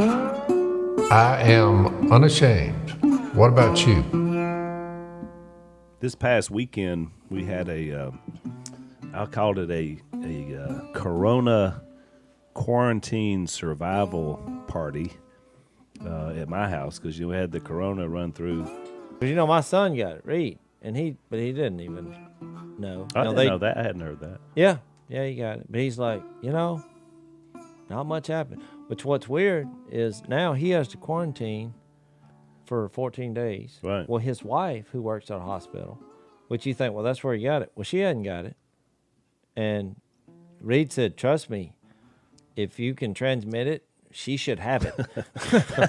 I am unashamed. What about you? This past weekend, we had I called it a Corona quarantine survival party at my house because we had the Corona run through. Because my son got it, Reed, but he didn't even know. I didn't know that. I hadn't heard that. Yeah, he got it. But he's like, not much happened. Which what's weird is now he has to quarantine for 14 days. Right. Well, his wife, who works at a hospital, which you think, well, that's where he got it. Well, she hadn't got it. And Reed said, trust me, if you can transmit it, she should have it.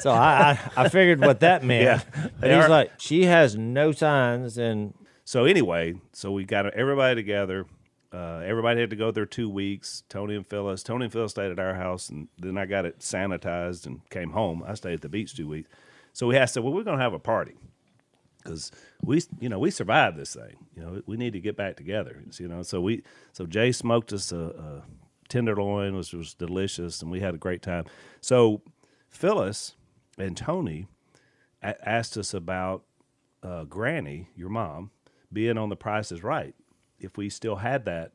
So I figured what that meant. Yeah. But he's like, she has no signs. And so anyway, we got everybody together. Everybody had to go there 2 weeks. Tony and Phyllis stayed at our house, and then I got it sanitized and came home. I stayed at the beach 2 weeks. So we said, well, we're going to have a party because we survived this thing. We need to get back together. So Jay smoked us a tenderloin, which was delicious, and we had a great time. So Phyllis and Tony asked us about Granny, your mom, being on The Price is Right. If we still had that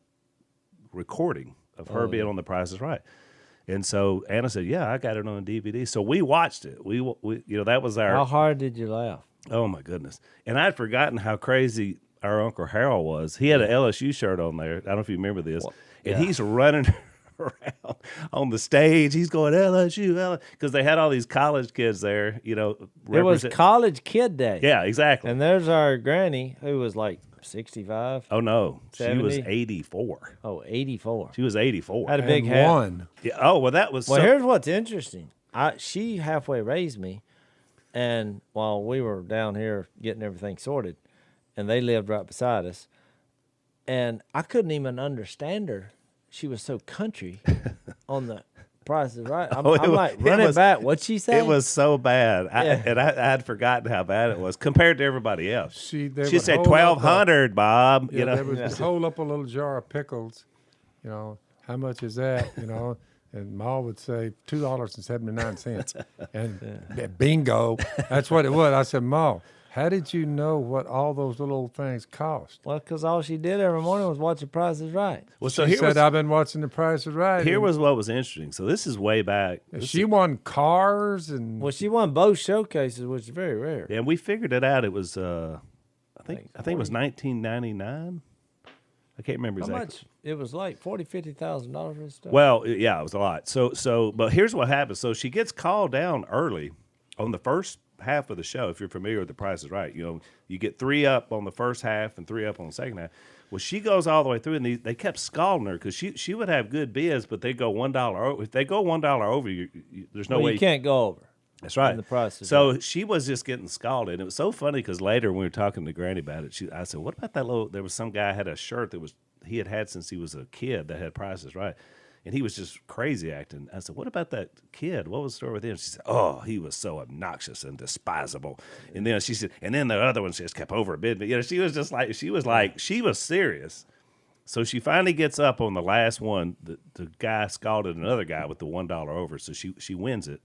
recording of her being on The Price is Right. And so Anna said, yeah, I got it on DVD. So we watched it. We that was our... How hard did you laugh? Oh, my goodness. And I'd forgotten how crazy our Uncle Harold was. He had an LSU shirt on there. I don't know if you remember this. And he's running around on the stage. He's going, LSU, because they had all these college kids there, It was College Kid Day. Yeah, exactly. And there's our granny, who was like 65. Oh, no. 70? She was 84. Oh, 84. She was 84. Had a big hat. One. Yeah. Oh, well, that was... Well, here's what's interesting. She halfway raised me, and while we were down here getting everything sorted, and they lived right beside us, and I couldn't even understand her. She was so country on The Price is Right. I'm like, run it back. What'd she say? It was so bad. Yeah. I had forgotten how bad it was compared to everybody else. She would said hold $1,200, Bob. They would hold up a little jar of pickles. How much is that? And Ma would say $2.79. And bingo, that's what it was. I said, Ma, how did you know what all those little old things cost? Well, because all she did every morning was watch The Price is Right. Well, so she said, I've been watching The Price is Right. Here was what was interesting. So this is way back. She won cars and... Well, she won both showcases, which is very rare. Yeah, and we figured it out. It was, I think it was 1999. I can't remember exactly. How much? It was like $50,000 for this stuff. Well, yeah, it was a lot. So, but here's what happened. So she gets called down early on the first half of the show. If you're familiar with The Price is Right, you get 3 up on the first half and 3 up on the second half. Well, she goes all the way through, and they kept scalding her because she would have good bids, but they go $1 over. If they go $1 over, there's no way you can't go over. That's right. The Price is so Right. she was just getting scalded. And it was so funny because later when we were talking to Granny about it, I said, what about that there was some guy had a shirt that he had since he was a kid that had Prices Right. And he was just crazy acting. I said, what about that kid? What was the story with him? She said, oh, he was so obnoxious and despisable. And then she said, and then the other one just kept overbidding me. She was just like, she was serious. So she finally gets up on the last one. The guy scalded another guy with the $1 over. So she wins it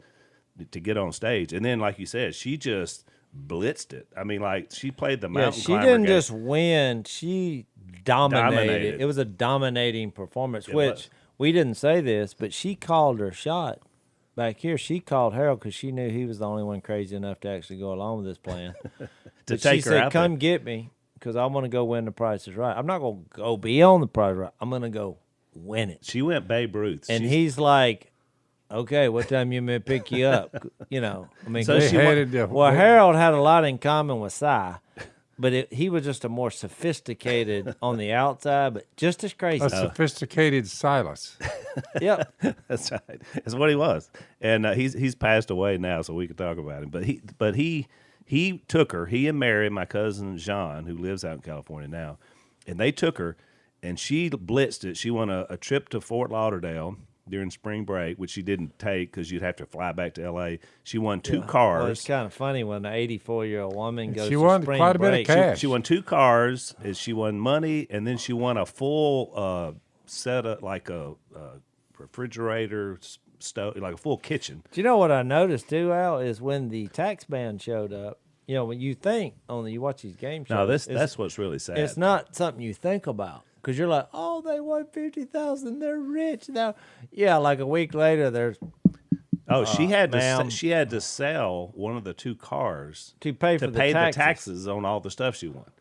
to get on stage. And then, like you said, she just blitzed it. I mean, like, she played the mountain climber she didn't game. just win. She dominated. It was a dominating performance, which we didn't say this, but she called her shot back here. She called Harold because she knew he was the only one crazy enough to actually go along with this plan. To take her out there. Come get me because I want to go win The Price is Right. I'm not going to go be on The Price is Right. I'm going to go win it. She went Babe Ruth. And he's like, okay, what time you may pick you up? So Harold had a lot in common with Cy, but he was just a more sophisticated on the outside, but just as crazy. A sophisticated Silas. Yep. That's right. That's what he was. And he's passed away now, so we can talk about him. But he took her, he and Mary, my cousin Jean, who lives out in California now, and they took her, and she blitzed it. She won a trip to Fort Lauderdale during spring break, which she didn't take because you'd have to fly back to L.A. She won 2 cars. Well, it's kind of funny when an 84-year-old woman goes she to won spring quite a break. bit of cash. She won 2 cars. She won money, and then she won a full set of like a refrigerator, stove, like a full kitchen. Do you know what I noticed too, Al? Is when the tax man showed up. You know, when you think you watch these game shows. No, that's what's really sad. It's not something you think about because you're like, oh, they won 50,000, they're rich now. Yeah, like a week later, there's. Oh, she had to sell one of the 2 cars to pay the taxes on all the stuff she won.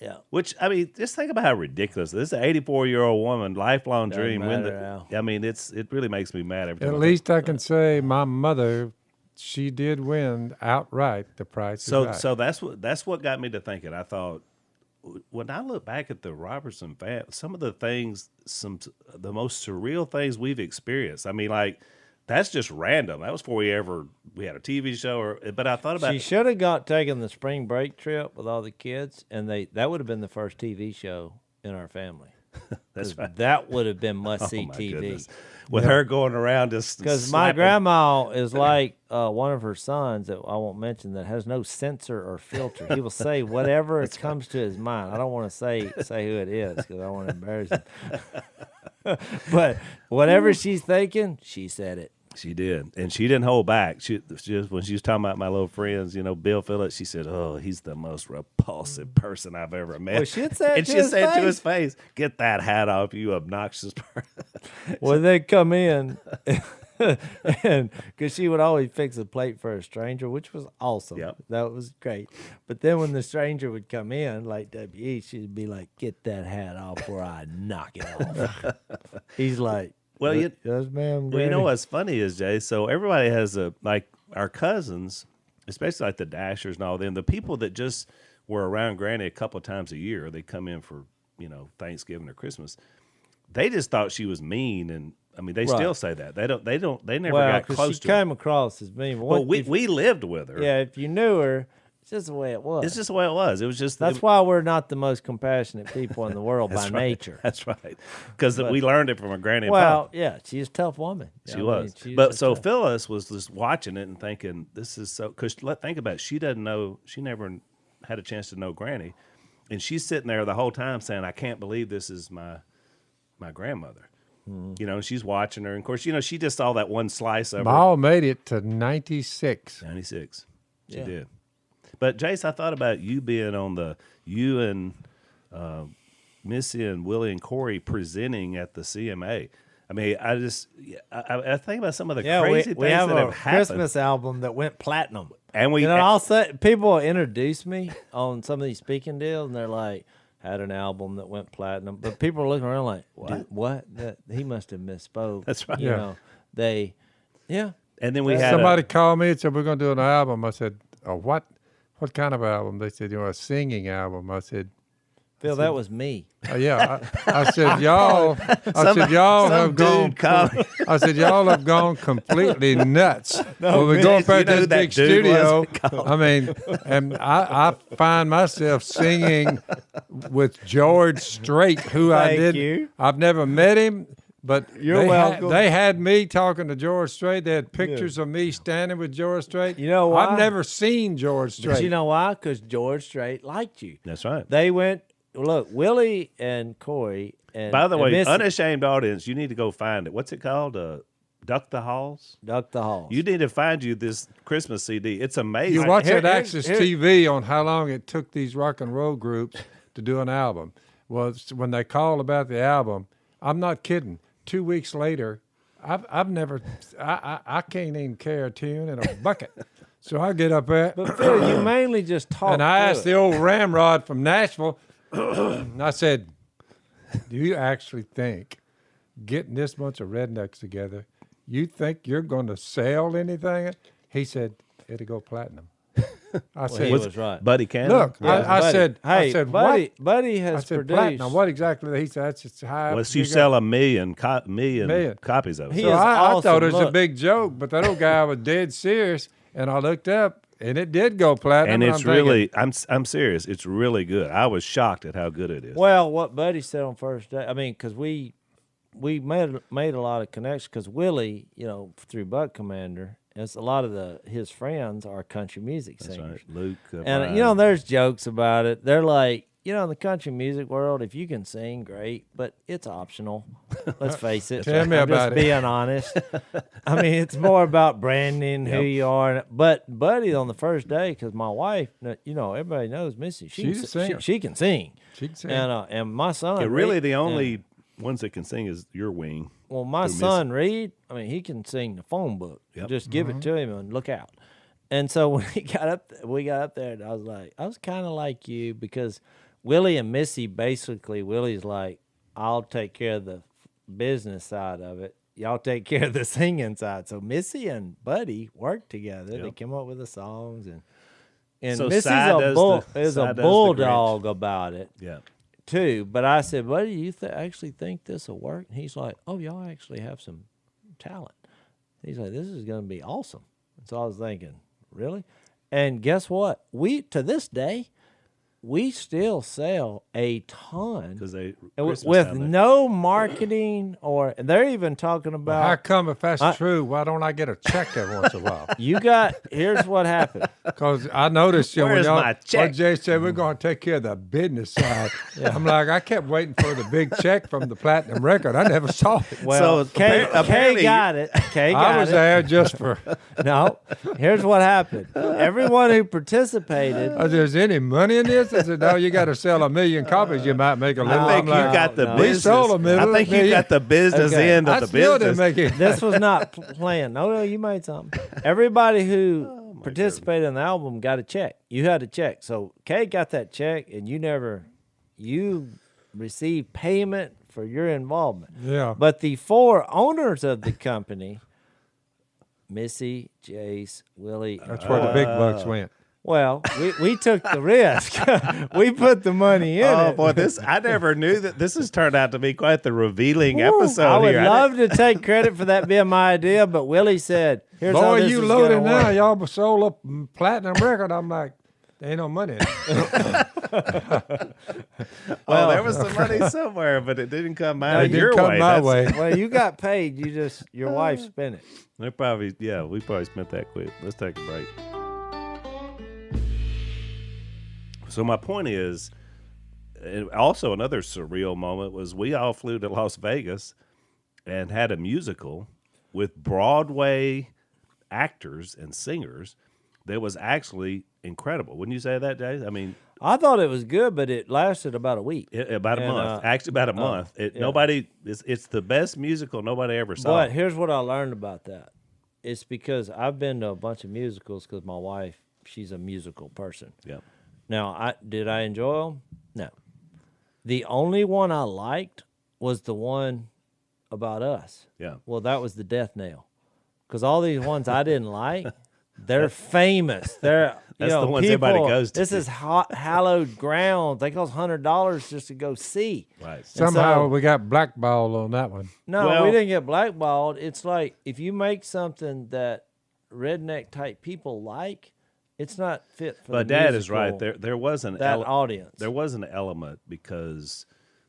Yeah. Which, I mean, just think about how ridiculous this is. An 84-year-old woman, lifelong dream. I mean, it really makes me mad every time. At least I can say my mother, she did win outright the Price is Right. So that's what got me to thinking. I thought, when I look back at the Robertson family, some of the things, the most surreal things we've experienced. I mean, like, that's just random. That was before we had a TV show. But I thought about she should have taken the spring break trip with all the kids, and that would have been the first TV show in our family. That's right. That would have been must-see TV. Goodness. With her going around just because my grandma is like one of her sons that I won't mention that has no censor or filter. He will say whatever comes to his mind. I don't want to say who it is because I don't want to embarrass him. But whatever she's thinking, she said it. She did, and she didn't hold back. She just, when she was talking about my little friends, Bill Phillips, she said, "Oh, he's the most repulsive person I've ever met." Well, she'd say and she said to his face, "Get that hat off, you obnoxious person." Well, they'd come in, and because she would always fix a plate for a stranger, which was awesome. Yep. That was great. But then when the stranger would come in, like W.E., she'd be like, "Get that hat off, or I knock it off." He's like. Well, yes, ma'am. Well, you know what's funny is, Jay, so everybody has our cousins, especially like the Dashers and all them, the people that just were around Granny a couple of times a year, they come in for, Thanksgiving or Christmas. They just thought she was mean, and I mean, they still say that. They never got close to her. She came across as mean. Well, we lived with her. Yeah, if you knew her, it's just the way it was. It's just the way it was. It was just why we're not the most compassionate people in the world by nature. That's right, because we learned it from our granny. Well, yeah, she's a tough woman. She was. But so Phyllis was just watching it and thinking, "This is so." Because think about it, she doesn't know. She never had a chance to know Granny, and she's sitting there the whole time saying, "I can't believe this is my grandmother." And she's watching her, and of course, she just saw that one slice of her. Ma made it to 96. 96, she did. But Jase, I thought about you being on you and Missy and Willie and Corey presenting at the CMA. I mean, I think about some of the crazy things that have happened. Christmas album that went platinum, and people introduce me on some of these speaking deals, and they're like, had an album that went platinum, but people are looking around like, what? He must have misspoke. That's right. And then we had somebody called me and said, "We're going to do an album." I said, "Oh, what? What kind of album?" They said, "A singing album." I said, "Phil, that was me." Yeah, I said, "Y'all." I said, "Y'all have gone." I said, "Y'all have gone completely nuts." When we go up at this big studio, I mean, and I find myself singing with George Strait, who I've never met him. But you're welcome. They had me talking to George Strait. They had pictures of me standing with George Strait. You know why? I've never seen George Strait. But you know why? Because George Strait liked you. That's right. They went, look, Willie and Corey and by the way, Missy, Unashamed audience, you need to go find it. What's it called? Duck the Halls? Duck the Halls. You need to find you this Christmas CD. It's amazing. You watch at Access TV on how long it took these rock and roll groups to do an album. Well, when they called about the album, I'm not kidding. 2 weeks later, I can't even carry a tune in a bucket. So I get up there. But Phil, you mainly just talk. And I asked the old ramrod from Nashville, and I said, "Do you actually think getting this bunch of rednecks together, you think you're going to sell anything?" He said, "It'll go platinum." I said, he was right. Buddy Cannon. Look, I said, Buddy, what? Buddy has I said, produced. platinum. What exactly? He said, that's just high. Well, you sell a million copies of it. So I thought it was a big joke, but that old guy was dead serious, and I looked up, and it did go platinum. And it's I'm serious. It's really good. I was shocked at how good it is. Well, what Buddy said on first day, I mean, because we made a lot of connections, because Willie, through Buck Commander, it's a lot of his friends are country music singers. That's right. Luke. And there's jokes about it. They're like, in the country music world, if you can sing, great, but it's optional. Let's face it. Tell me I'm about just it. being honest. I mean, it's more about branding, who you are. But Buddy, on the first day, because my wife, everybody knows Missy. She's a singer. She can sing. She can sing. And my son. Yeah, really, Reed, the only ones that can sing is your wing. Well, my son Reed, I mean, he can sing the phone book. Yep. Just give it to him and look out. And so when we got up there, and I was kind of like you, because Willie and Missy, basically, Willie's like, I'll take care of the business side of it. Y'all take care of the singing side. So Missy and Buddy worked together. They came up with the songs, and So Missy's Cy a does the bulldog about it. Yeah. Too, but I said, buddy, you actually think this will work? And he's like, oh, y'all actually have some talent. He's like, this is going to be awesome. And so I was thinking, really? And guess what? To this day, we still sell a ton Because they with no marketing, or they're even talking about. How come if that's true, why don't I get a check every once in a while? Here's what happened. Because I noticed when Where's y'all, my check? when Jay said we're going to take care of the business side, I'm like, I kept waiting for the big check from the platinum record. I never saw it. Well, So Kay apparently got it. Kay I got was it. there just for. No, here's what happened. Everyone who participated. There's any money in this? I said, no, you got to sell 1 million copies. You might make a little. I think I'm you like, got the no. We business. sold a million. I think you got the business Okay. end of I the still business. didn't make it. This was not planned. No, you made something. Everybody who participated in the album got a check. You had a check. So Kay got that check, and you received payment for your involvement. Yeah. But the 4 owners of the company, Missy, Jase, Willie. That's where the big bucks went. Well, we took the risk. We put the money in Oh it. boy, I never knew that this has turned out to be quite the revealing episode I would here. love to take credit for that being my idea, but Willie said, "Here's how Boy, this you is loaded gonna now. work." Y'all sold a platinum record. I'm like, there ain't no money in it. Well, there was some money somewhere, but it didn't come out It didn't your come way. my That's- way. Well, you got paid. Your wife spent it. We probably spent that quick. Let's take a break. So my point is, and also another surreal moment was we all flew to Las Vegas and had a musical with Broadway actors and singers that was actually incredible. Wouldn't you say that, Jase? I mean, I thought it was good, but it lasted about a week. about a month. Actually, about a month. It's the best musical nobody ever saw. But here's what I learned about that. It's because I've been to a bunch of musicals because my wife, she's a musical person. Yeah. Now, did I enjoy them? No. The only one I liked was the one about us. Yeah. Well, that was the death knell. Because all these ones I didn't like, they're famous. That's the ones everybody goes to. This is hallowed ground. They cost $100 just to go see. Right. Somehow so- we got blackballed on that one. No, Well- we didn't get blackballed. It's like if you make something that redneck type people like, it's not fit for But the Dad musical, is right. There was an that audience. There was an element because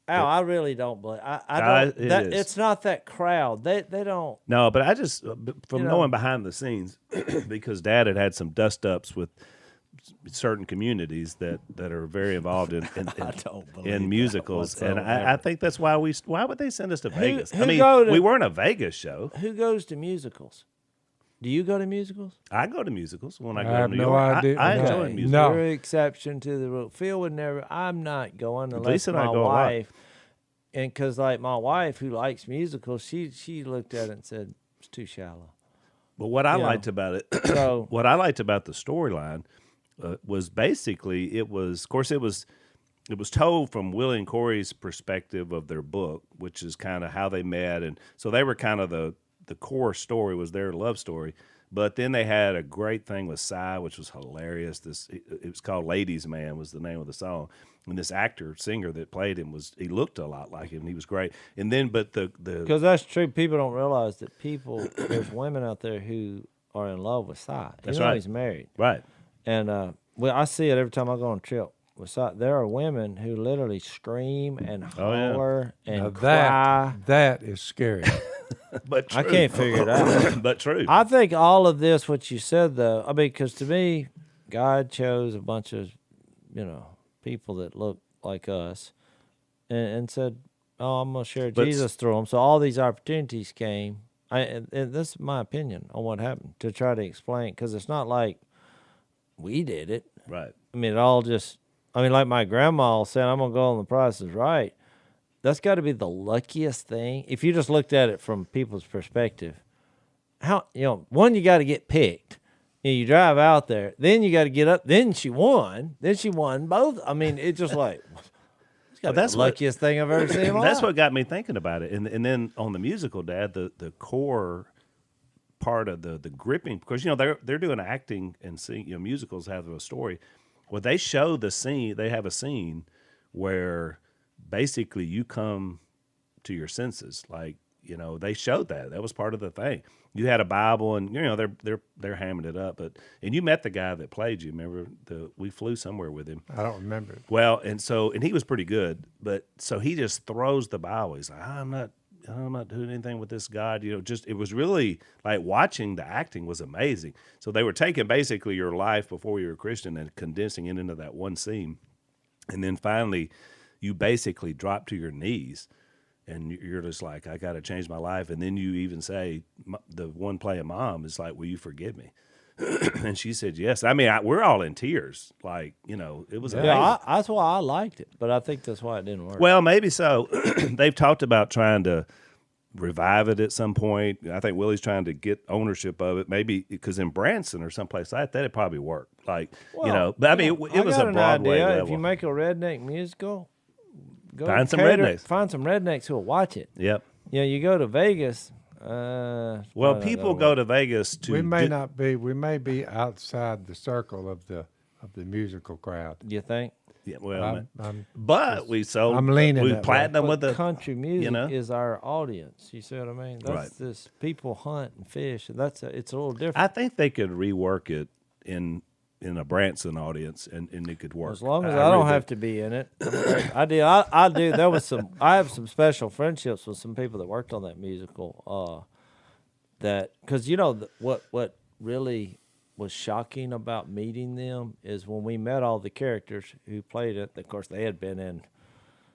Al, I really don't believe. I Guys, don't. it That, is. it's not that crowd. They don't. no, but I just from You know- knowing behind the scenes because Dad had some dust ups with certain communities that are very involved in don't believe in that musicals, and whatsoever. I think that's why would they send us to Vegas? who I mean, go to- we weren't a Vegas show. Who goes to musicals? Do you go to musicals? I go to musicals when I I go to have New no York. idea. I No. enjoy Okay, music. No. You're an exception to the rule. Phil would never. I'm not going unless Lisa and I my go a lot. wife. And because like my wife who likes musicals, she looked at it and said it's too shallow. But what I Yeah. liked about it, So what I liked about the storyline was basically it was told from Willie and Corey's perspective of their book, which is kind of how they met, and so they were kind of the core story was their love story. But then they had a great thing with Cy, which was hilarious. It was called "Ladies Man" was the name of the song, and this singer that played him he looked a lot like him, and he was great. And then, but the because that's true. People don't realize that there's women out there who are in love with Cy. That's You know right. He's married, right. and well, I see it every time I go on a trip with Cy. There are women who literally scream and Oh, yeah. holler and Now cry. that is scary. But true. I can't figure it out. But true. I think all of this, what you said, though, I mean, because to me, God chose a bunch of, people that look like us, and said, "Oh, I'm gonna share But- Jesus through them." So all these opportunities came. And this is my opinion on what happened to try to explain, because it's not like we did it. Right. I mean, it all just. I mean, like my grandma said, "I'm gonna go on The Price is Right." That's got to be the luckiest thing. If you just looked at it from people's perspective, how, one, you got to get picked. You drive out there, then you got to get up. Then she won. Then she won both. I mean, it's just like, it's got that's the luckiest thing I've ever seen in my That's life. what got me thinking about it. And then on the musical, Dad, the core part of the gripping, because they're doing acting and sing. Musicals have a story. Well, they show the scene. They have a scene where basically you come to your senses. Like, they showed that was part of the thing. You had a Bible, and they're hamming it up. And you met the guy that played you. Remember, we flew somewhere with him. I don't remember it. Well, and he was pretty good, but so he just throws the Bible. He's like, I'm not doing anything with this God. It was really like watching the acting was amazing. So they were taking basically your life before you were a Christian and condensing it into that one scene. And then finally you basically drop to your knees and you're just like, I got to change my life. And then you even say, the one playing Mom is like, will you forgive me? And she said, yes. I mean, we're all in tears. Like, it was amazing. Yeah, that's why I liked it, but I think that's why it didn't work. Well, maybe so. They've talked about trying to revive it at some point. I think Willie's trying to get ownership of it. Maybe because in Branson or someplace like that, it probably worked. Like, but I mean, it was got a an Broadway idea. level. If you make a redneck musical, go Find some cater- rednecks. Find some rednecks who'll watch it. Yep. You go to Vegas. Well, people go to Vegas to. We may be outside the circle of the musical crowd. You think? Yeah, well, I'm but we sold. I'm leaning We that way. platinum with the country music know? is our audience. You see what I mean? That's Right. this people hunt and fish. And it's a little different. I think they could rework it in a Branson audience, and it could work. As long as I don't have to be in it. I do. There was I have some special friendships with some people that worked on that musical. Because what really was shocking about meeting them is when we met all the characters who played it. Of course, they had been in.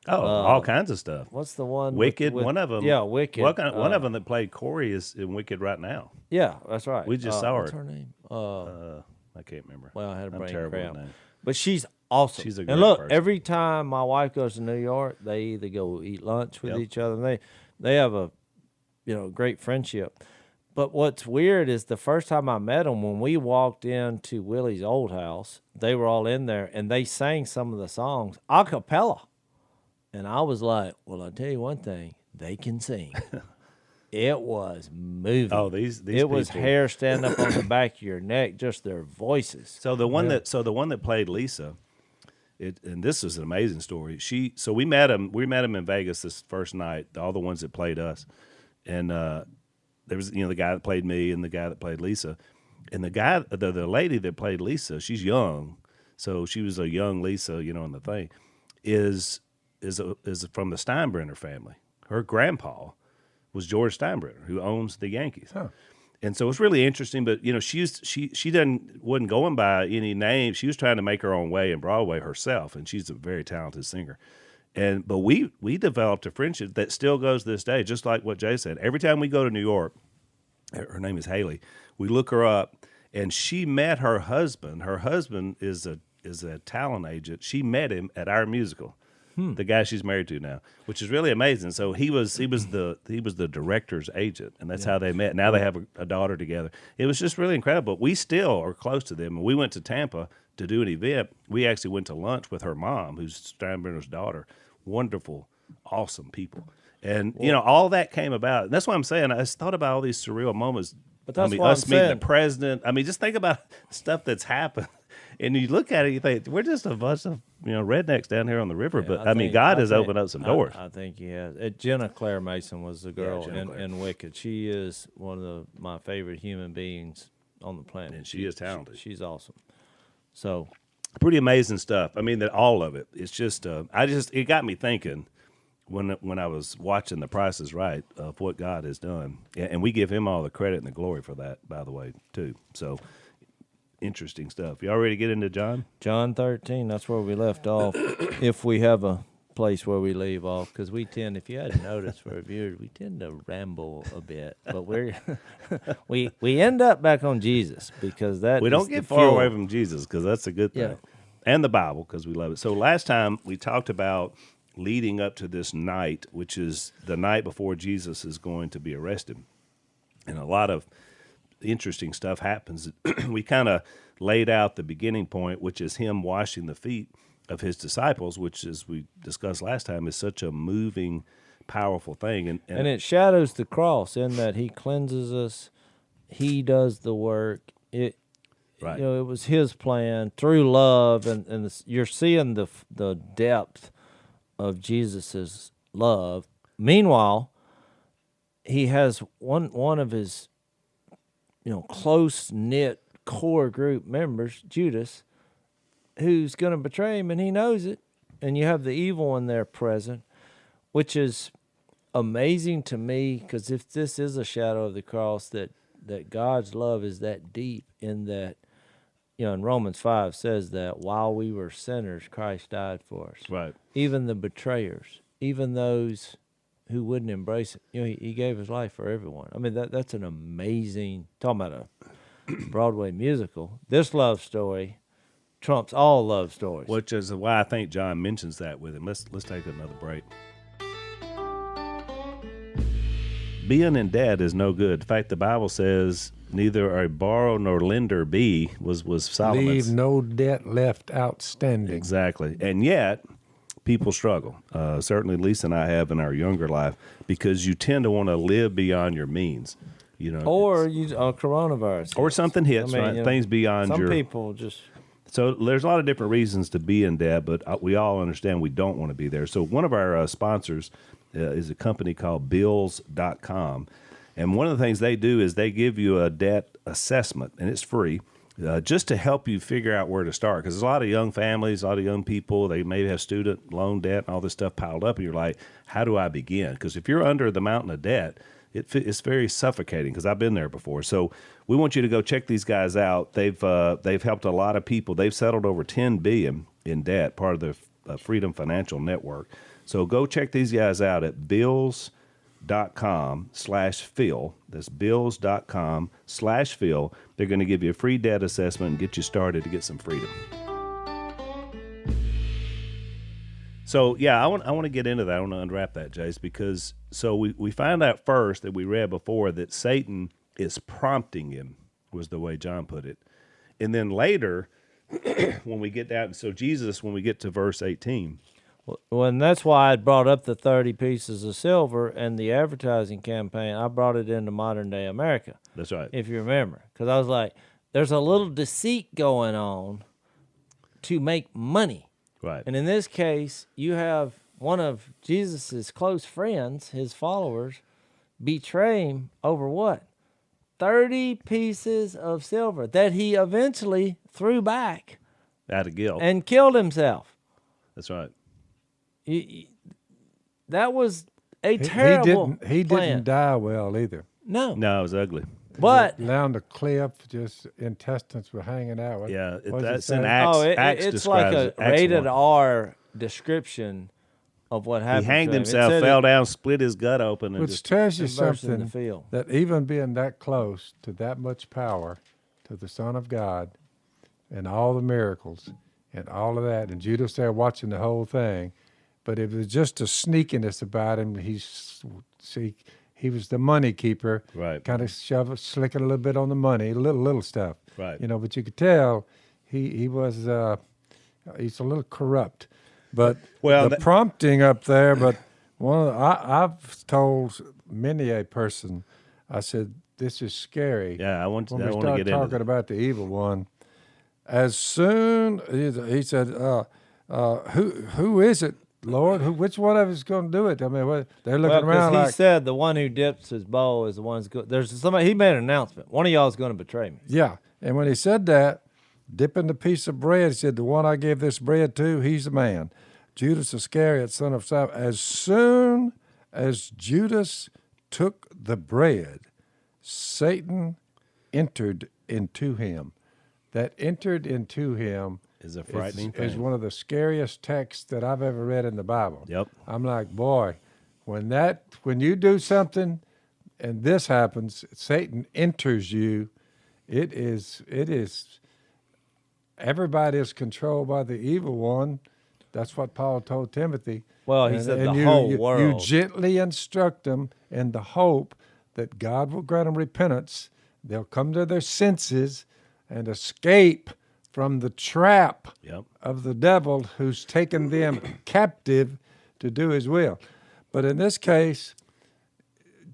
all kinds of stuff. What's the one? Wicked, with, one of them. Yeah, Wicked. One of them that played Corey is in Wicked right now. Yeah, that's right. We just saw her. What's her name? I can't remember. Well, I had a I'm brain terrible cramp. with names. But she's awesome. She's a great and look, person. every time my wife goes to New York, they either go eat lunch with Yep. each other. And they have a great friendship. But what's weird is the first time I met them, when we walked into Willie's old house, they were all in there and they sang some of the songs a cappella. And I was like, well, I'll tell you one thing, they can sing. It was moving. Oh, these it was people. hair standing up on the back of your neck, just their voices. So the one that played Lisa, and this is an amazing story. So we met him in Vegas this first night. All the ones that played us, and there was the guy that played me and the guy that played Lisa, and the lady that played Lisa, she's young, so she was a young Lisa, in the thing, is from the Steinbrenner family. Her grandpa was George Steinbrenner, who owns the Yankees. Huh. And so it's really interesting, but she wasn't going by any name. She was trying to make her own way in Broadway herself, and she's a very talented singer. But we developed a friendship that still goes to this day, just like what Jay said. Every time we go to New York, her name is Haley, we look her up, and she met her husband. Her husband is a talent agent. She met him at our musical. The guy she's married to now, which is really amazing. So he was the director's agent, and that's how they met. Now they have a daughter together. It was just really incredible. We still are close to them. And we went to Tampa to do an event. We actually went to lunch with her mom, who's Steinbrenner's daughter. Wonderful, awesome people. And all that came about. And that's why I'm saying I just thought about all these surreal moments. But that's us what I'm meeting saying. the president. I mean, just think about stuff that's happened. And you look at it, you think we're just a bunch of rednecks down here on the river. Yeah, But God has opened up some doors. I think he has. Jenna Claire Mason was the girl Jenna Claire. in Wicked. She is one of my favorite human beings on the planet. And she is talented. She's awesome. So Pretty amazing stuff. I mean, that all of it. It's just it got me thinking when I was watching The Price is Right of what God has done, and we give Him all the credit and the glory for that, by the way, too. So interesting stuff. You all ready to get into John? John 13, that's where we left off. If we have a place where we leave off, because we tend, if you hadn't noticed for viewers, we tend to ramble a bit, but we end up back on Jesus, because that We is don't the get far fuel. away from Jesus, because that's a good thing. Yeah. And the Bible, because we love it. So last time we talked about leading up to this night, which is the night before Jesus is going to be arrested. And a lot of interesting stuff happens. We kind of laid out the beginning point, which is him washing the feet of his disciples, which, as we discussed last time, is such a moving, powerful thing. And it shadows the cross in that he cleanses us. He does the work. Right. You know, it was his plan through love, and you're seeing the depth of Jesus's love. Meanwhile, he has one of his, close knit core group members, Judas, who's going to betray him, and he knows it. And you have the evil one there present, which is amazing to me, because if this is a shadow of the cross, that God's love is that deep, in that, in Romans 5 says that while we were sinners, Christ died for us. Right. Even the betrayers, even those who wouldn't embrace it, he gave his life for everyone. I mean, that's an amazing, talking about a Broadway musical. This love story trumps all love stories. Which is why I think John mentions that with him. Let's take another break. Being in debt is no good. In fact, the Bible says neither a borrower nor lender be was Solomon's. Leave no debt left outstanding. Exactly. And yet, people struggle. Certainly Lisa and I have in our younger life, because you tend to want to live beyond your means. Or coronavirus. Or something hits, right? Things beyond some your... people just... So there's a lot of different reasons to be in debt, but we all understand we don't want to be there. So one of our sponsors is a company called bills.com. And one of the things they do is they give you a debt assessment, and it's free, just to help you figure out where to start. Because there's a lot of young families, a lot of young people, they maybe have student loan debt and all this stuff piled up, and you're like, how do I begin? Because if you're under the mountain of debt, it's very suffocating, because I've been there before. So we want you to go check these guys out. They've helped a lot of people. They've settled over $10 billion in debt, part of the Freedom Financial Network. So go check these guys out at bills.com/Phil. That's bills.com/Phil. They're going to give you a free debt assessment and get you started to get some freedom. So, yeah, I want to get into that. I want to unwrap that, Jase, because we find out first that we read before that Satan is prompting him, was the way John put it. And then later, when we get down, so Jesus, when we get to verse 18. Well, and that's why I brought up the 30 pieces of silver and the advertising campaign. I brought it into modern day America. That's right. If you remember. Because I was like, there's a little deceit going on to make money. Right. And in this case, you have one of Jesus's close friends, his followers, betray him over what? 30 pieces of silver that he eventually threw back. Out of guilt. And killed himself. That's right. That was a terrible He plan. didn't die well either. No. No, it was ugly. But Down the cliff, just intestines were hanging out. Yeah, What does it that's say? in Acts. Acts it's like describes a it. Acts rated 1. R description of what He happened. hanged to him. himself, It said fell it- down, split his gut open, and Which just tells you Immersed in the something, field. that even being that close to that much power, to the Son of God, and all the miracles, and all of that, and Judas there watching the whole thing, but it was just a sneakiness about him. He was the money keeper, Right. kind of slicking a little bit on the money, little stuff, Right. But you could tell he was he's a little corrupt. But Well, the prompting up there, but I've told many a person, I said, this is scary. Yeah, I want to When we get start into talking that. about the evil one, as soon he said, who is it, Lord? Which one of us is going to do it? I mean, they're looking around he like, said the one who dips his bowl is the one who's good. There's somebody, he made an announcement. One of y'all is going to betray me. yeah. And when he said that, dipping the piece of bread, he said, the one I gave this bread to, he's the man. Judas Iscariot, son of Simon. As soon as Judas took the bread, Satan entered into him. that entered into him Is a frightening is thing. one of the scariest texts that I've ever read in the Bible. Yep. I'm like, boy, when you do something and this happens, Satan enters you, it is everybody is controlled by the evil one. That's what Paul told Timothy. Well, he said the whole world. You gently instruct them in the hope that God will grant them repentance. They'll come to their senses and escape from the trap of the devil who's taken them captive to do his will. But in this case,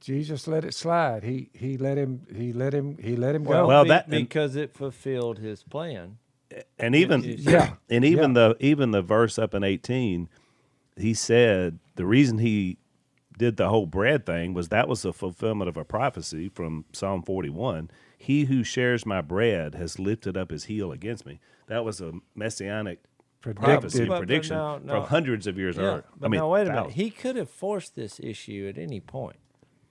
Jesus let it slide. He let him go. Well, because it fulfilled his plan. And even the verse up in 18, he said the reason he did the whole bread thing was that was a fulfillment of a prophecy from Psalm 41. He who shares my bread has lifted up his heel against me. That was a messianic prophecy, prediction from hundreds of years earlier. But now, wait a minute. He could have forced this issue at any point.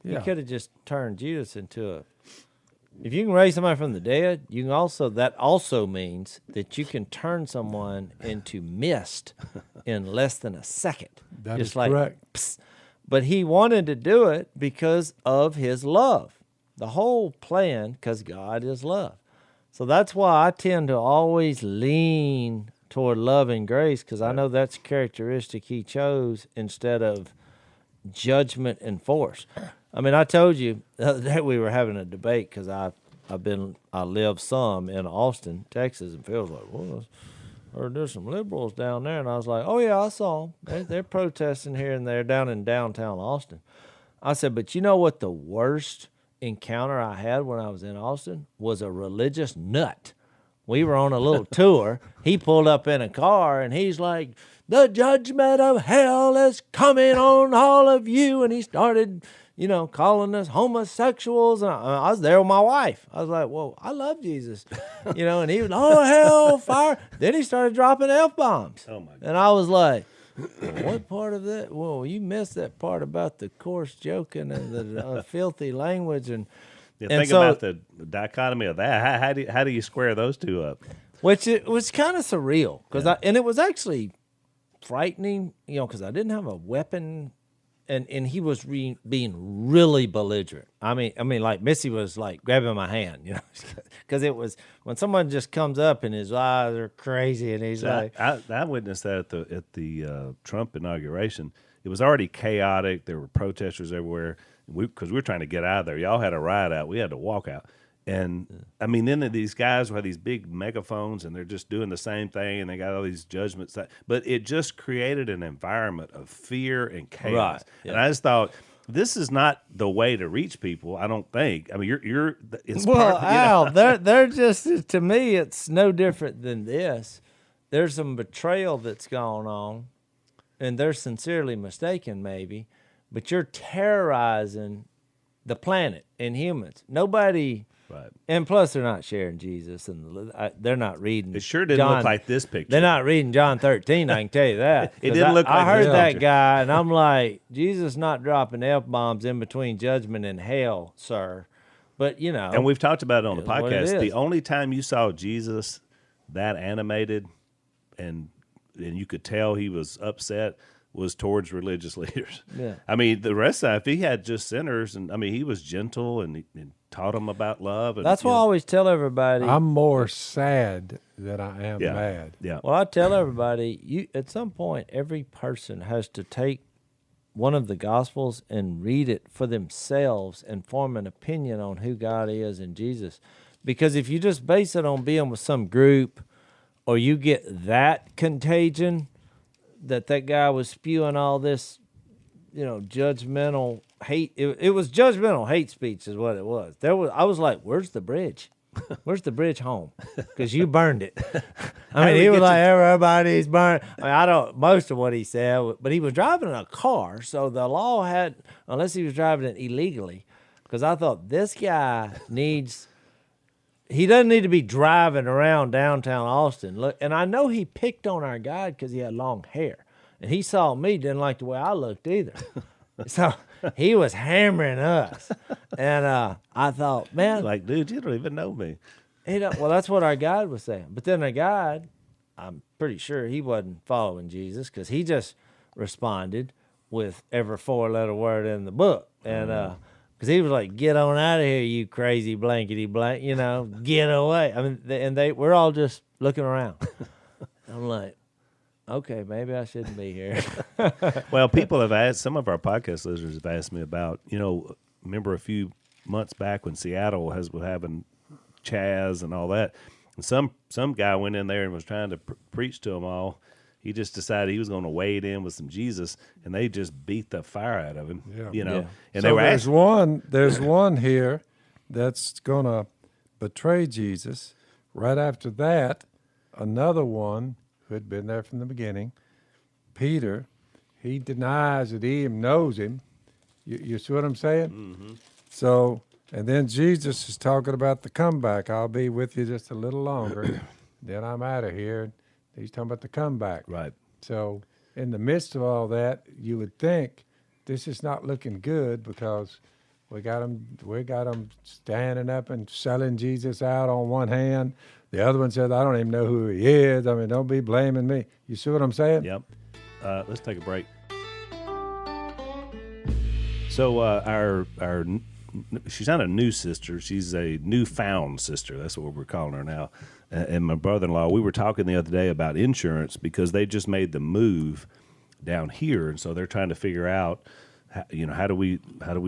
Yeah. He could have just turned Judas into a... If you can raise somebody from the dead, you can also... That also means that you can turn someone into mist in less than a second. That is correct. Psst. But he wanted to do it because of his love. The whole plan, because God is love. So that's why I tend to always lean toward love and grace, because I know that's a characteristic he chose instead of judgment and force. I mean, I told you the other day we were having a debate because I live some in Austin, Texas, and Phil's like, well, I heard there's some liberals down there, and I was like, oh yeah, I saw them. They're protesting here and there down in downtown Austin. I said, but you know what the worst encounter I had when I was in Austin was a religious nut. We were on a little tour. He pulled up in a car, and he's like, the judgment of hell is coming on all of you. And he started, calling us homosexuals. And I was there with my wife. I was like, well, I love Jesus. And he was, oh, hell, fire. Then he started dropping F-bombs. Oh, my God. And I was like, what part of that? Well, you missed that part about the coarse joking and the filthy language. And think about the dichotomy of that. How do you square those two up? Which it was kind of surreal, and it was actually frightening, because I didn't have a weapon, and he was being really belligerent. I mean, like Missy was like grabbing my hand, because it was when someone just comes up and his eyes are crazy, and he's like, I witnessed that at the Trump inauguration. It was already chaotic. There were protesters everywhere. Because we were trying to get out of there. Y'all had a ride out. We had to walk out. And, then these guys have these big megaphones, and they're just doing the same thing, and they got all these judgments. But it just created an environment of fear and chaos. Right. Yeah. And I just thought, this is not the way to reach people, I don't think. I mean, it's well, Al, they're just, to me, it's no different than this. There's some betrayal that's gone on, and they're sincerely mistaken, maybe. But you're terrorizing the planet and humans. Nobody, right? And plus they're not sharing Jesus, and they're not reading. It sure didn't look like this picture. They're not reading John 13. I can tell you that. It didn't look like I heard this that picture. guy, and I'm like, Jesus not dropping F-bombs in between judgment and hell, sir. But and we've talked about it on the podcast. It The only time you saw Jesus that animated, and you could tell he was upset, was towards religious leaders. Yeah. I mean, the rest of it, if he had just sinners, and he was gentle and taught them about love. And, that's why I always tell everybody. I'm more sad than I am mad. Yeah. Well, I tell everybody, at some point, every person has to take one of the Gospels and read it for themselves and form an opinion on who God is and Jesus. Because if you just base it on being with some group, or you get that contagion that guy was spewing all this, judgmental hate. It was judgmental hate speech is what it was. I was like, where's the bridge? Where's the bridge home? Because you burned it. He was like, everybody's burned. I don't, most of what he said, but he was driving a car, so the law had, unless he was driving it illegally, because I thought this guy he doesn't need to be driving around downtown Austin. Look, and I know he picked on our guide because he had long hair. And he saw me, didn't like the way I looked either. So he was hammering us. And I thought, man. Like, dude, you don't even know me. Well, that's what our guide was saying. But then our guide, I'm pretty sure he wasn't following Jesus because he just responded with every 4-letter word in the book. And because he was like, get on out of here, you crazy blankety blank, get away. I mean, we're all just looking around. I'm like, okay, maybe I shouldn't be here. Well, people have asked, some of our podcast listeners have asked me about, remember a few months back when Seattle was having Chaz and all that. And some guy went in there and was trying to preach to them all. He just decided he was going to wade in with some Jesus, and they just beat the fire out of him. Yeah. And so they were there's one here that's going to betray Jesus. Right after that, another one who had been there from the beginning, Peter, he denies that he even knows him. You see what I'm saying? Mm-hmm. So, and then Jesus is talking about the comeback. I'll be with you just a little longer. Then I'm out of here. He's talking about the comeback. Right. So in the midst of all that, you would think this is not looking good because we got them standing up and selling Jesus out on one hand. The other one says, I don't even know who he is. I mean, don't be blaming me. You see what I'm saying? Yep. Let's take a break. So she's not a new sister. She's a newfound sister. That's what we're calling her now. And my brother-in-law, we were talking the other day about insurance because they just made the move down here, and so they're trying to figure out, how do we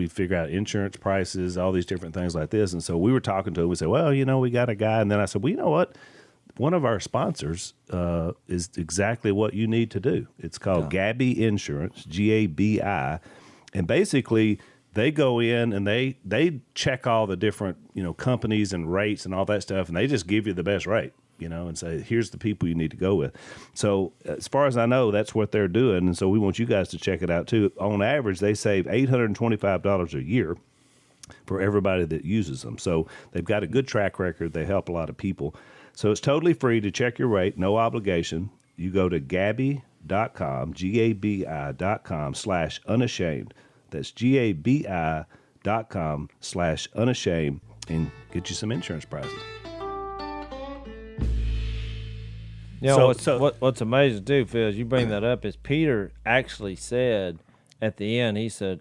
figure out insurance prices, all these different things like this. And so we were talking to him. We said, well, we got a guy, and then I said, well, you know what? One of our sponsors is exactly what you need to do. It's called Gabi Insurance, Gabi, and basically they go in and they check all the different companies and rates and all that stuff, and they just give you the best rate, and say, here's the people you need to go with. So as far as I know, that's what they're doing, and so we want you guys to check it out too. On average, they save $825 a year for everybody that uses them. So they've got a good track record. They help a lot of people. So it's totally free to check your rate, no obligation. You go to Gabi.com, Gabi.com/unashamed. That's Gabi.com/unashamed and get you some insurance prices. What's amazing too, Phil, is you bring that up, is Peter actually said at the end, he said,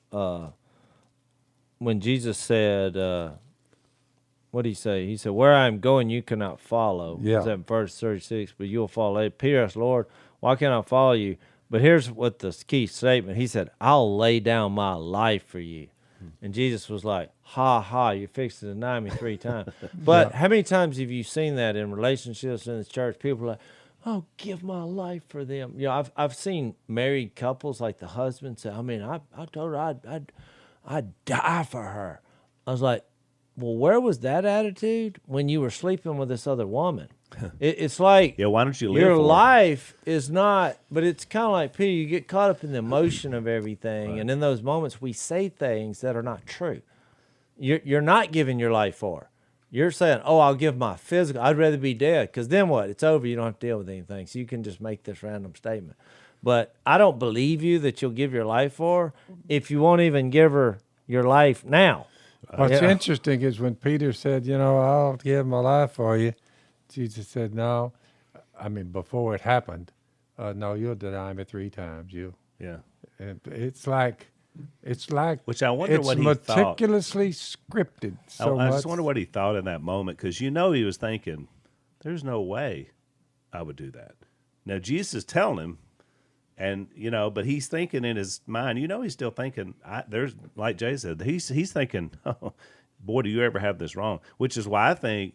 when Jesus said, what did he say? He said, where I am going, you cannot follow. Yeah. Is that in verse 36? But you'll follow. Peter asked, Lord, why can't I follow you? But here's what the key statement. He said, I'll lay down my life for you. And Jesus was like, ha, ha, you're fixing to deny me 3 times. But how many times have you seen that in relationships in the church? People are like, oh, give my life for them. I've seen married couples, like the husband say, I told her I'd die for her. I was like, well, where was that attitude when you were sleeping with this other woman? It's like, why don't you live your for life is not, but it's kind of like, Peter, you get caught up in the emotion of everything. Right. And in those moments, we say things that are not true. You're not giving your life for her. You're saying, oh, I'll give my physical. I'd rather be dead, because then what? It's over. You don't have to deal with anything. So you can just make this random statement. But I don't believe you that you'll give your life for her if you won't even give her your life now. What's interesting is when Peter said, I'll give my life for you, Jesus said, no. I mean, before it happened, no, you'll deny me 3 times. Yeah. And it's like, which I wonder what he thought. Meticulously scripted. I just wonder what he thought in that moment, because he was thinking, there's no way I would do that. Now, Jesus is telling him, and but he's thinking in his mind, he's still thinking. There's, like Jay said, he's thinking, oh, boy, do you ever have this wrong? Which is why I think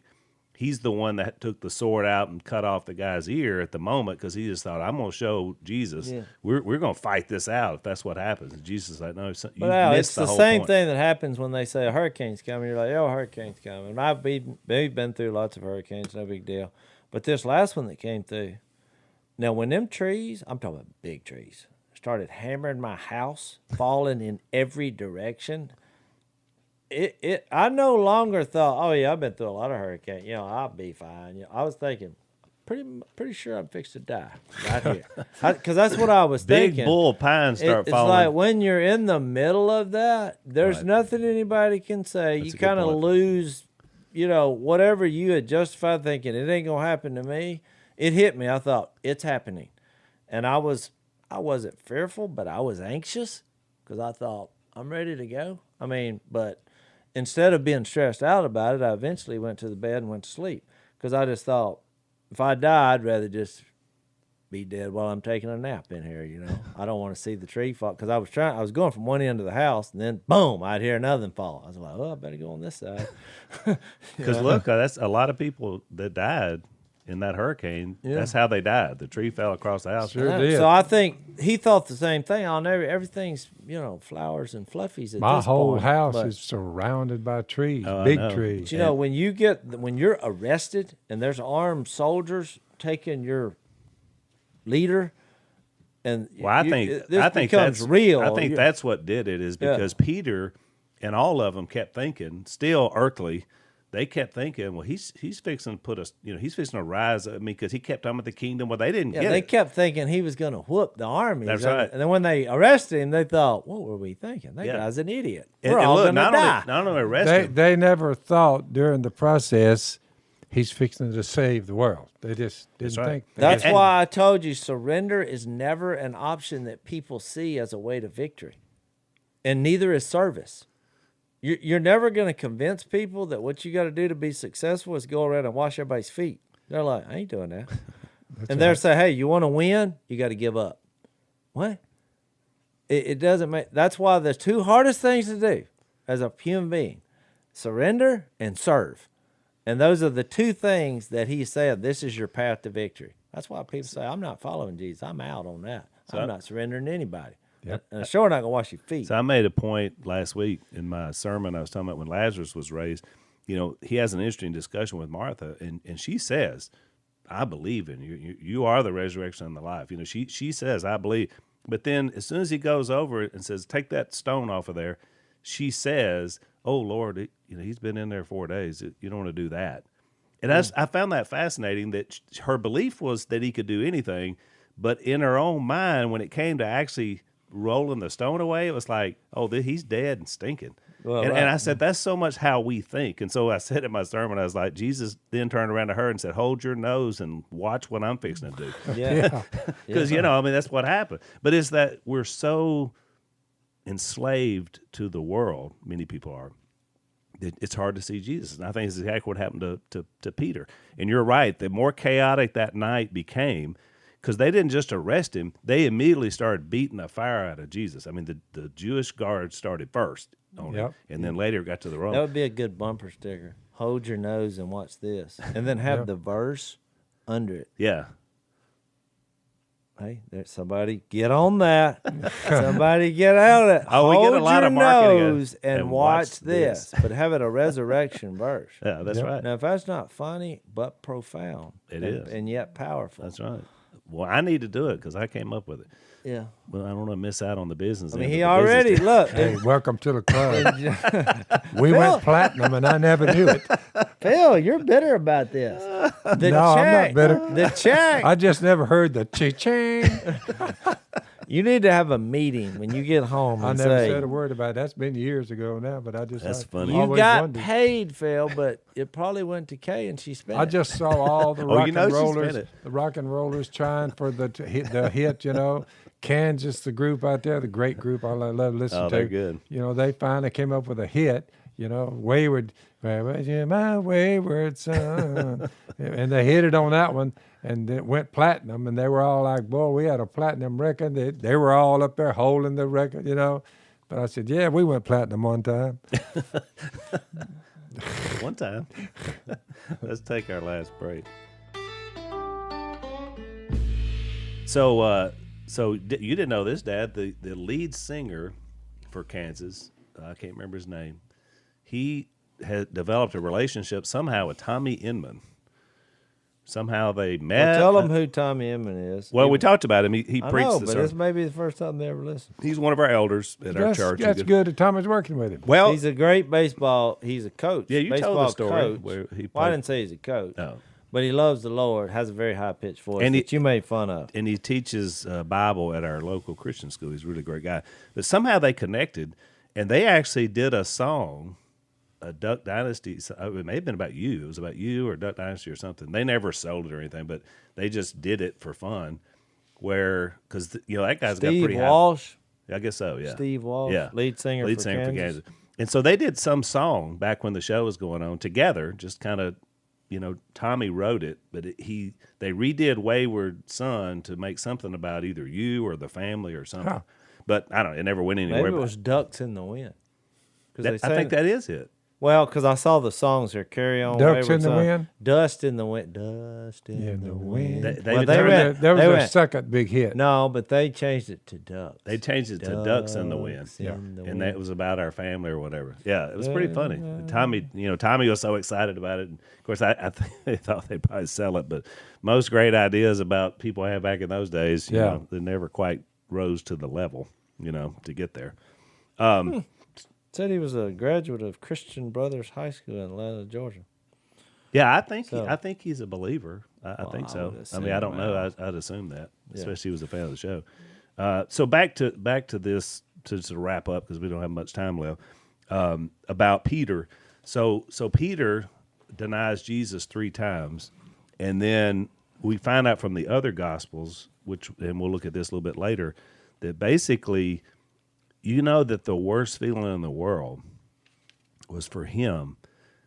he's the one that took the sword out and cut off the guy's ear at the moment, because he just thought, I'm going to show Jesus. Yeah. We're going to fight this out if that's what happens. And Jesus is like, no, it's the same thing that happens when they say a hurricane's coming. You're like, oh, a hurricane's coming. And we've been through lots of hurricanes, no big deal. But this last one that came through, now when them trees, I'm talking about big trees, started hammering my house, falling in every direction, I no longer thought, oh yeah, I've been through a lot of hurricanes. I'll be fine. I was thinking, pretty sure I'm fixed to die right here, because that's what I was thinking. Big bull pines start falling. It's like when you're in the middle of that, there's nothing anybody can say. That's you kind of lose whatever you had justified thinking it ain't gonna happen to me, it hit me. I thought it's happening, and I wasn't fearful, but I was anxious because I thought I'm ready to go. I mean, but instead of being stressed out about it, I eventually went to the bed and went to sleep because I just thought if I die, I'd rather just be dead while I'm taking a nap in here. I don't want to see the tree fall because I was going from one end of the house and then boom, I'd hear another one fall. I was like, I better go on this side. Because look, that's a lot of people that died in that hurricane. Yeah. That's how they died. The tree fell across the house. Sure did. So I think he thought the same thing. Everything's flowers and fluffies at My this whole point, house but- is surrounded by trees, Oh, I big know. trees. But when you're arrested and there's armed soldiers taking your leader, and Well, I think becomes that's real. I think that's what did it is because Peter and all of them kept thinking, still earthly. They kept thinking, well, he's fixing to put us, he's fixing to rise. I mean, because he kept on with the kingdom. Well, they didn't get they it. kept thinking he was going to whoop the army. That's right. And then when they arrested him, they thought, what were we thinking? That Yeah. guy's an idiot. And- We're and all look, going to die. not only arrested him, They never thought during the process he's fixing to save the world. They just didn't right. think. That's And- why I told you surrender is never an option that people see as a way to victory. And neither is service. You're never going to convince people that what you got to do to be successful is go around and wash everybody's feet. They're like, I ain't doing that. And they'll say, hey, you want to win? You got to give up. What? It doesn't make. That's why the two hardest things to do as a human being, surrender and serve. And those are the two things that he said, this is your path to victory. That's why people say, I'm not following Jesus. I'm out on that. I'm not surrendering to anybody. Yep. And I'm sure not going to wash your feet. So I made a point last week in my sermon. I was talking about when Lazarus was raised. He has an interesting discussion with Martha, and she says, "I believe in you. You are the resurrection and the life." She says, "I believe." But then as soon as he goes over it and says, "Take that stone off of there," she says, "Oh Lord, he's been in there 4 days. You don't want to do that." And I found that fascinating. That her belief was that he could do anything, but in her own mind, when it came to actually rolling the stone away, it was like, oh, he's dead and stinking. Well, and right. I said, that's so much how we think. And so I said in my sermon, I was like, Jesus then turned around to her and said, hold your nose and watch what I'm fixing to do. Yeah. Because, that's what happened. But it's that we're so enslaved to the world, many people are, that it's hard to see Jesus. And I think it's exactly what happened to Peter. And you're right, the more chaotic that night became, because they didn't just arrest him, they immediately started beating the fire out of Jesus. I mean, the Jewish guards started first on him, and then later got to the Roman. That would be a good bumper sticker. Hold your nose and watch this. And then have the verse under it. Yeah. Hey, there's somebody get on that. Somebody get out of it. Oh, we Hold get a lot your of marketing nose and watch this. But have it a resurrection verse. Yeah, that's right. Now, if that's not funny, but profound. It and, is. And yet powerful. That's right. Well, I need to do it because I came up with it. Yeah. Well, I don't want to miss out on the business. I mean, end he of the business already, day. look. Hey, welcome to the club. We went platinum, and I never knew it. Phil, you're bitter about this. The No, I'm not check, bitter. The check. I just never heard the cha-ching. You need to have a meeting when you get home I and never say, said a word about it. That's been years ago now, but That's I funny. you always got wondered. paid, Phil, but it probably went to Kay and she spent I it. just saw all the Oh, rock you know and she spent rollers, it. the rock and rollers trying for the hit. Kansas, the group out there, the great group I love listening Oh, to. they're good. They finally came up with a hit. Wayward, where was you, my wayward son? And they hit it on that one, and it went platinum. And they were all like, "Boy, we had a platinum record." They were all up there holding the record, But I said, "Yeah, we went platinum one time." One time. Let's take our last break. So you didn't know this, Dad. The lead singer for Kansas, I can't remember his name. He had developed a relationship somehow with Tommy Inman. Somehow they met. Well, tell them who Tommy Inman is. Well, we talked about him. He I preached know, the but sermon. this may be the first time they ever listened. He's one of our elders at our church. That's good that Tommy's working with him. Well, He's a great baseball. He's a coach. Yeah, you told baseball the story coach. where he Well, I played- didn't say he's a coach. No. But he loves the Lord, has a very high pitched voice And that you made fun of. and he teaches Bible at our local Christian school. He's a really great guy. But somehow they connected, and they actually did a song a Duck Dynasty. It may have been about you. It was about you or Duck Dynasty or something. They never sold it or anything, but they just did it for fun. Because that guy's got pretty Walsh. high. I guess so. Yeah, Steve Walsh, yeah, lead singer for Kansas. And so they did some song back when the show was going on together. Just kind of, Tommy wrote it, but they redid Wayward Son to make something about either you or the family or something. Huh. But I don't know. It never went anywhere. Maybe it was Ducks in the Wind. I think that is it. Well, because I saw the songs here. Carry On. Ducks in the Wind? Dust in the Wind. Dust in the Wind. That was their second big hit. No, but they changed it to Ducks. They changed it to Ducks in the Wind. And that was about our family or whatever. Yeah, it was pretty funny. Tommy was so excited about it. And of course, I think they thought they'd probably sell it, but most great ideas about people had back in those days, you know, they never quite rose to the level, to get there. Said he was a graduate of Christian Brothers High School in Atlanta, Georgia. Yeah, I think he's a believer. I think so. I mean, I don't know. I'd assume that, especially he was a fan of the show. So back to this to wrap up because we don't have much time left. About Peter. So Peter denies Jesus 3 times, and then we find out from the other Gospels, and we'll look at this a little bit later, that basically, that the worst feeling in the world was for him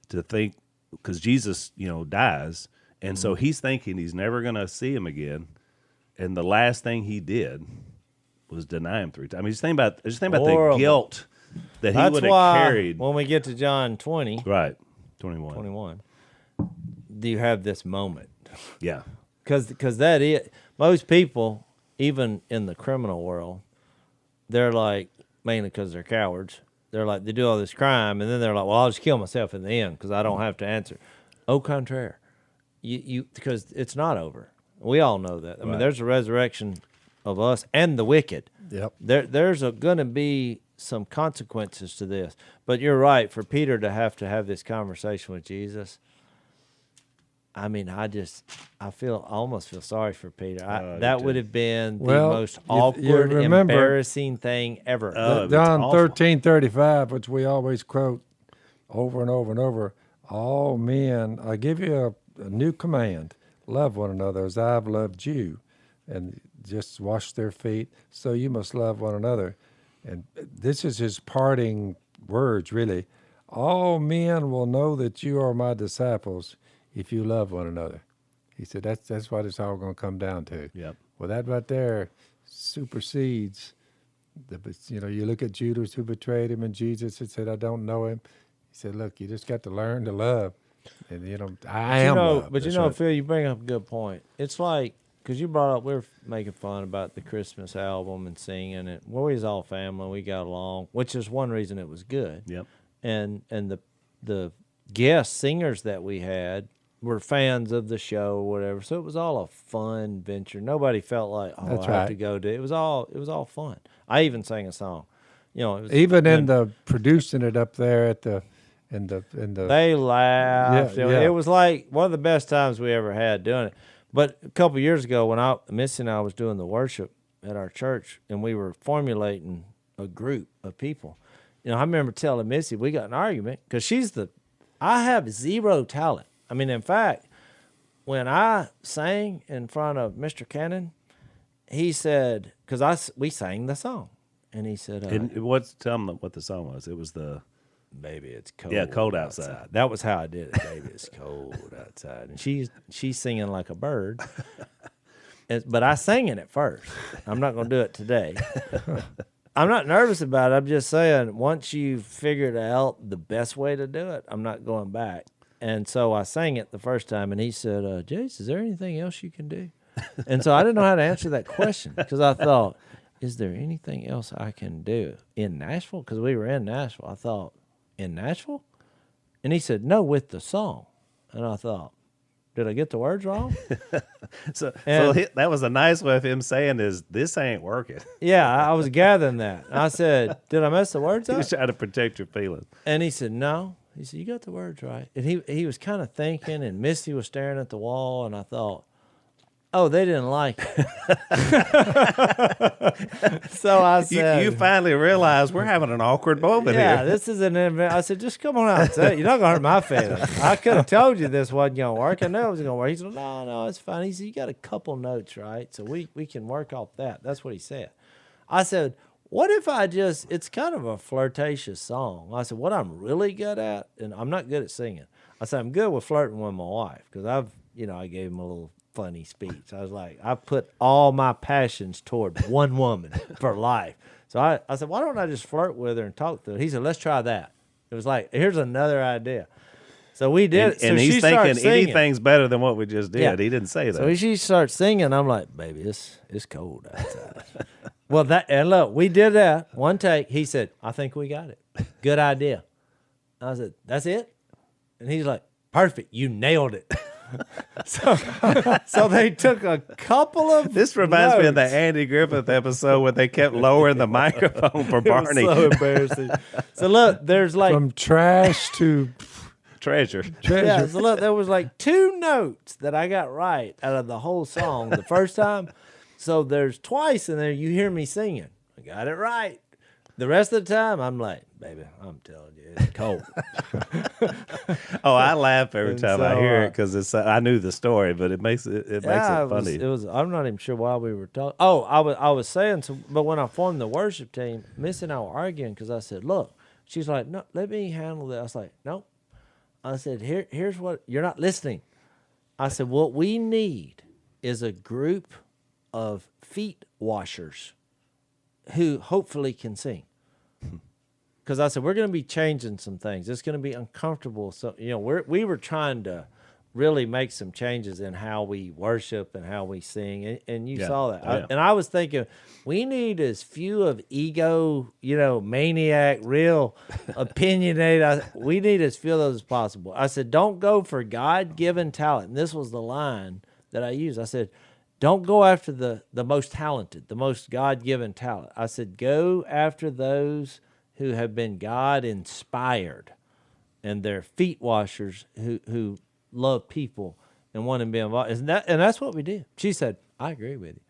to think, because Jesus, dies, and so he's thinking he's never going to see him again, and the last thing he did was deny him 3 times. I mean, just think about the guilt that he would have carried. When we get to John 20, right, 21, do you have this moment? Yeah, because that is most people, even in the criminal world, they're like, mainly because they're cowards. They're like, they do all this crime, and then they're like, well, I'll just kill myself in the end because I don't have to answer. Au contraire, because it's not over. We all know that. I mean, there's a resurrection of us and the wicked. Yep. There's going to be some consequences to this. But you're right, for Peter to have this conversation with Jesus, I mean, I almost feel sorry for Peter. That would have been the most awkward, embarrassing thing ever. John 13:35, which we always quote over and over and over. All men, I give you a new command: love one another as I've loved you, and just wash their feet. So you must love one another. And this is his parting words, really. All men will know that you are my disciples if you love one another. He said that's what it's all going to come down to. Yep. Well, that right there supersedes you look at Judas who betrayed him, and Jesus had said, I don't know him. He said, look, you just got to learn to love. And, I am love. But Phil, you bring up a good point. It's like, because you brought up, we were making fun about the Christmas album and singing it. Well, we was all family. We got along, which is one reason it was good. Yep. And the guest singers that we had were fans of the show or whatever. So it was all a fun venture. Nobody felt like, I have to go do it. It was all fun. I even sang a song. It was, even in the producing it up there at the in the they laughed. Yeah. It was like one of the best times we ever had doing it. But a couple of years ago, when Missy and I was doing the worship at our church, and we were formulating a group of people, I remember telling Missy, we got an argument because I have zero talent. I mean, in fact, when I sang in front of Mr. Cannon, he said, because we sang the song, and he said, tell him what the song was. It was the Baby, it's cold. Yeah, cold outside. That was how I did it. Baby, it's cold outside. And she's singing like a bird. But I sang it at first. I'm not going to do it today. I'm not nervous about it. I'm just saying, once you've figured out the best way to do it, I'm not going back. And so I sang it the first time, and he said, Jase, is there anything else you can do? And so I didn't know how to answer that question because I thought, is there anything else I can do in Nashville? Because we were in Nashville. I thought, in Nashville? And he said, no, with the song. And I thought, did I get the words wrong? So that was a nice way of him saying this ain't working. Yeah, I was gathering that. I said, did I mess the words up? He was trying to protect your feelings. And he said, no. He said, you got the words right. And he was kind of thinking, and Misty was staring at the wall, and I thought, Oh, they didn't like it. So I said, You finally realize we're having an awkward moment yeah, here. this is an event. I said, just come on out and say it. You're not going to hurt my feelings. I could have told you this wasn't going to work. I know it was going to work. He said, no, it's fine. He said, you got a couple notes, right? So we can work off that. That's what he said. I said, what if it's kind of a flirtatious song. I said, what I'm really good at, and I'm not good at singing. I said, I'm good with flirting with my wife because I gave him a little funny speech. I was like, I put all my passions toward one woman for life. So I said, why don't I just flirt with her and talk to her? He said, let's try that. It was like, here's another idea. So we did. And so he's she thinking singing. anything's better than what we just did. Yeah. He didn't say that. So she starts singing. I'm like, baby, it's cold outside. Well, and look, we did that one take. He said, I think we got it. Good idea. I said, that's it? And he's like, perfect. You nailed it. So they took a couple of This reminds me of the notes. Andy Griffith episode where they kept lowering the microphone for It was Barney. so embarrassing. So look, there's like From trash to Treasure. treasure. yeah, so look, there was like 2 notes that I got right out of the whole song the first time. So there's twice in there you hear me singing. I got it right. The rest of the time, I'm like, baby, I'm telling you, it's cold. Oh, I laugh every And time I so, hear it because I knew the story, but it makes it funny. It was. I'm not even sure why we were talking. Oh, I was saying. So, but when I formed the worship team, Miss and I were arguing because I said, "Look," she's like, "No, let me handle that." I was like, "Nope." I said, "Here's what you're not listening." I said, "What we need is a group of feet washers who hopefully can sing." Because I said, we're going to be changing some things. It's going to be uncomfortable. So, we were trying to really make some changes in how we worship and how we sing. And you saw that. Oh, yeah. And I was thinking, we need as few of ego, maniac, real opinionated. We need as few of those as possible. I said, don't go for God-given talent. And this was the line that I used. I said, don't go after the most talented, the most God-given talent. I said, go after those who have been God-inspired, and they're feet washers who love people and want to be involved. And that's what we did. She said, I agree with you.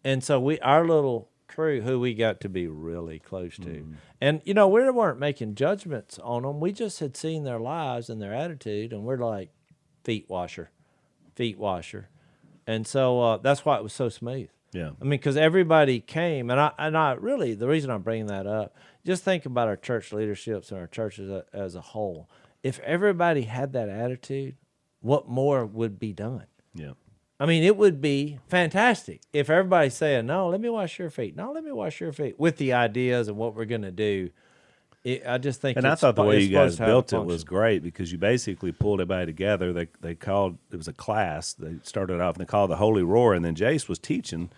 And so our little crew, who we got to be really close to, and, we weren't making judgments on them. We just had seen their lives and their attitude, and we're like, feet washer. And so that's why it was so smooth. Yeah. I mean, because everybody came, and I really, the reason I'm bringing that up, just think about our church leaderships and our churches as a whole. If everybody had that attitude, what more would be done? Yeah. I mean, it would be fantastic if everybody's saying, no, let me wash your feet. No, let me wash your feet, with the ideas of what we're going to do. I just think And I thought the way you guys built it was function. great because you basically pulled everybody together. They called, it was a class. They started off and they called the Holy Roar, and then Jase was teaching,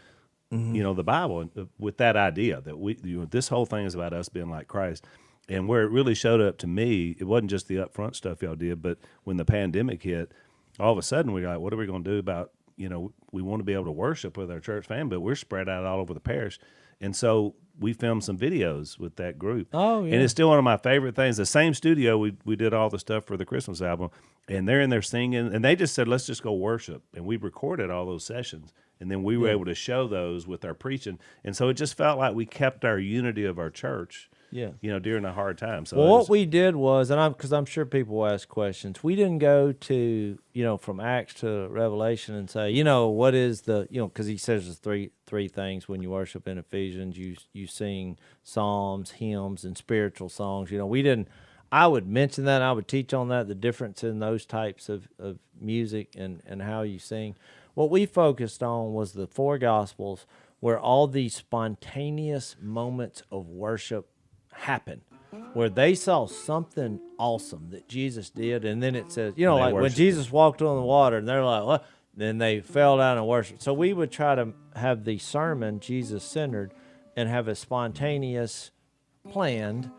the Bible with that idea that this whole thing is about us being like Christ. And where it really showed up to me, it wasn't just the upfront stuff y'all did, but when the pandemic hit, all of a sudden we were like, what are we going to do about, we want to be able to worship with our church family, but we're spread out all over the parish. And so we filmed some videos with that group. Oh, yeah. And it's still one of my favorite things. The same studio, we did all the stuff for the Christmas album, and they're in there singing, and they just said, let's just go worship. And we recorded all those sessions, and then we were able to show those with our preaching. And so it just felt like we kept our unity of our church, during a hard time. So Well, what we did was, because I'm sure people will ask questions, we didn't go to, from Acts to Revelation and say, what is the, because he says there's three things when you worship in Ephesians. You sing psalms, hymns, and spiritual songs. We didn't, I would mention that, I would teach on that, the difference in those types of music and how you sing. What we focused on was the 4 Gospels, where all these spontaneous moments of worship happen, where they saw something awesome that Jesus did, and then it says, like when Jesus walked on the water, and they're like, what? Then they fell down and worshiped. So we would try to have the sermon Jesus-centered and have a spontaneous, planned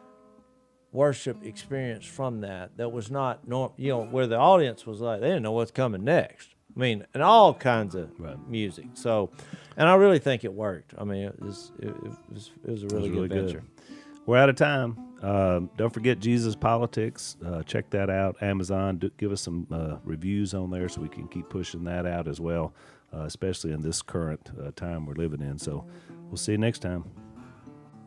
worship experience from that was not, where the audience was like, they didn't know what's coming next. I mean, and all kinds of music. So, and I really think it worked. I mean, it was a really good venture. we're out of time. Don't forget Jesus Politics. Check that out. Amazon. Give us some reviews on there so we can keep pushing that out as well, especially in this current time we're living in. So we'll see you next time.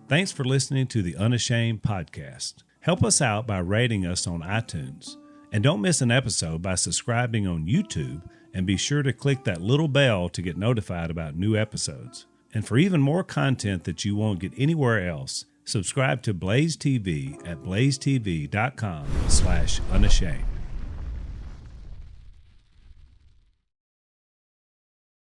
Thanks for listening to the Unashamed podcast. Help us out by rating us on iTunes. And don't miss an episode by subscribing on YouTube, and be sure to click that little bell to get notified about new episodes. And for even more content that you won't get anywhere else, subscribe to Blaze TV at blazetv.com/unashamed.